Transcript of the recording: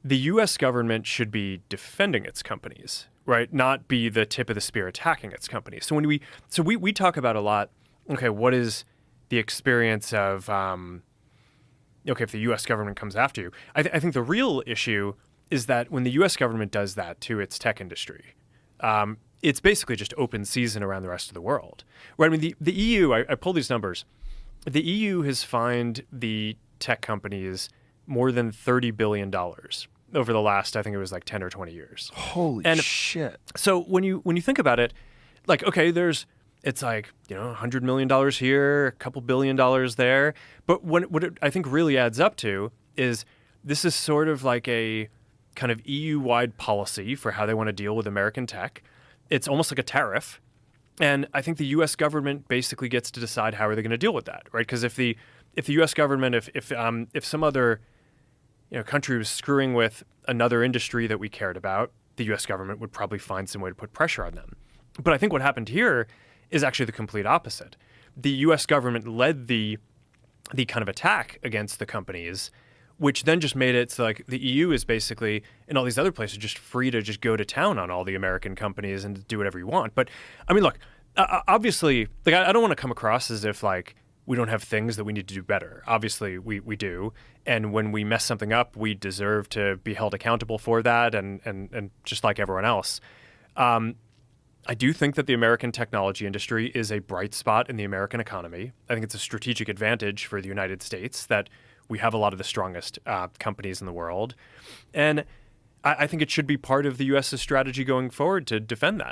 the U.S. government should be defending its companies, right? Not be the tip of the spear attacking its companies. So we talk about a lot. Okay, what is the experience of okay, if the U.S. government comes after you? I think the real issue is that when the U.S. government does that to its tech industry, it's basically just open season around the rest of the world, right? I mean, the EU. I pulled these numbers. The EU has fined the tech companies more than $30 billion over the last, I think it was like 10 or 20 years. Holy shit. So when you think about it, like, okay, it's like, $100 million here, a couple $1 billion there. But what it, I think really adds up to is this is sort of like a kind of EU-wide policy for how they want to deal with American tech. It's almost like a tariff. And I think the U.S. government basically gets to decide how are they going to deal with that, right? Because if the U.S. government, if some other country was screwing with another industry that we cared about, the U.S. government would probably find some way to put pressure on them. But I think what happened here is actually the complete opposite. The U.S. government led the kind of attack against the companies, which then just made it so like the EU is basically, and all these other places, just free to just go to town on all the American companies and do whatever you want. But I mean, look, obviously, like I don't want to come across as if like we don't have things that we need to do better. Obviously, we do. And when we mess something up, we deserve to be held accountable for that and just like everyone else. I do think that the American technology industry is a bright spot in the American economy. I think it's a strategic advantage for the United States that we have a lot of the strongest companies in the world. And I think it should be part of the U.S.'s strategy going forward to defend that.